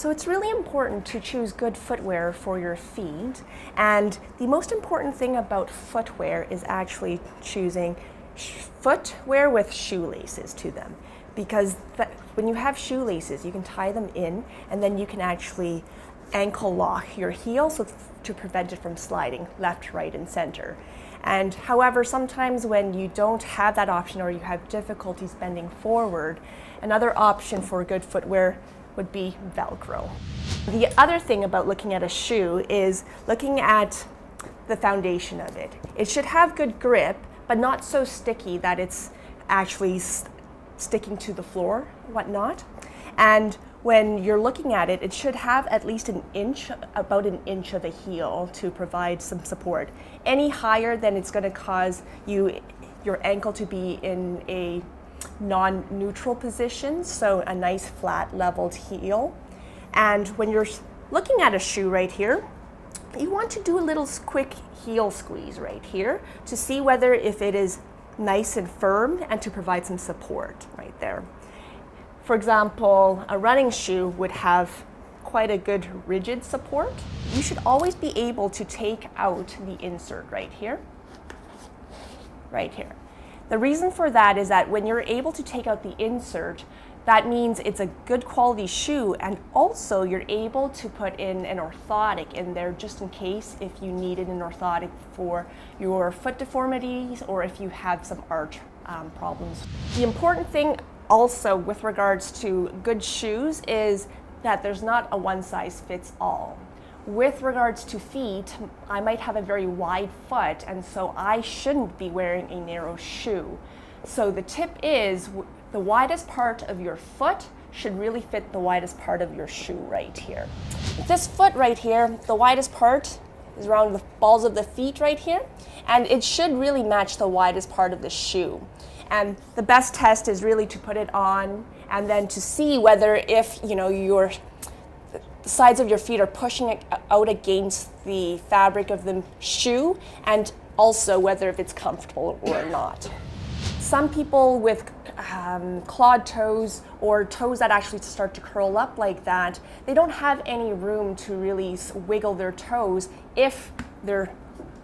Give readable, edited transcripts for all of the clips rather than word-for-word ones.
So it's really important to choose good footwear for your feet, and the most important thing about footwear is actually choosing footwear with shoelaces to them, because when you have shoelaces you can tie them in and then you can actually ankle lock your heel to prevent it from sliding left, right, and center. And however, sometimes when you don't have that option or you have difficulties bending forward, another option for good footwear would be Velcro. The other thing about looking at a shoe is looking at the foundation of it. It should have good grip, but not so sticky that it's actually sticking to the floor, whatnot. And when you're looking at it, it should have at least about an inch of a heel to provide some support. Any higher, then it's going to cause your ankle to be in a non-neutral position, so a nice flat leveled heel. And when you're looking at a shoe right here, you want to do a little quick heel squeeze right here to see whether if it is nice and firm and to provide some support right there. For example, a running shoe would have quite a good rigid support. You should always be able to take out the insert right here. The reason for that is that when you're able to take out the insert, that means it's a good quality shoe, and also you're able to put in an orthotic in there just in case if you needed an orthotic for your foot deformities or if you have some arch problems. The important thing also with regards to good shoes is that there's not a one size fits all. With regards to feet, I might have a very wide foot, and so I shouldn't be wearing a narrow shoe. So the tip is the widest part of your foot should really fit the widest part of your shoe right here. This foot right here, the widest part is around the balls of the feet right here, and it should really match the widest part of the shoe. And the best test is really to put it on and then to see whether if the sides of your feet are pushing it out against the fabric of the shoe, and also whether if it's comfortable or not. Some people with clawed toes or toes that actually start to curl up like that, they don't have any room to really wiggle their toes if the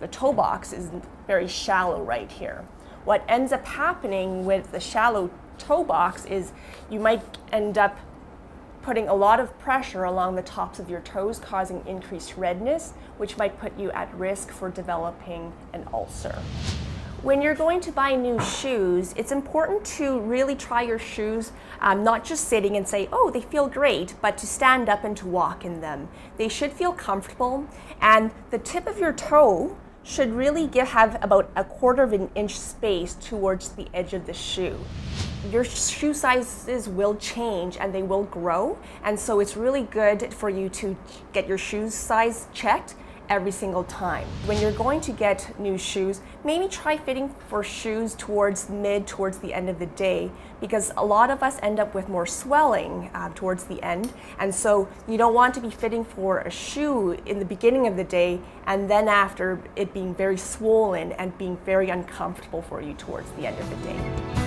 toe box is very shallow right here. What ends up happening with the shallow toe box is you might end up putting a lot of pressure along the tops of your toes, causing increased redness, which might put you at risk for developing an ulcer. When you're going to buy new shoes, it's important to really try your shoes, not just sitting and say, oh, they feel great, but to stand up and to walk in them. They should feel comfortable, and the tip of your toe should really have about 1/4 of an inch space towards the edge of the shoe. Your shoe sizes will change and they will grow, and so it's really good for you to get your shoe size checked every single time. When you're going to get new shoes, maybe try fitting for shoes towards the end of the day, because a lot of us end up with more swelling towards the end, and so you don't want to be fitting for a shoe in the beginning of the day and then after it being very swollen and being very uncomfortable for you towards the end of the day.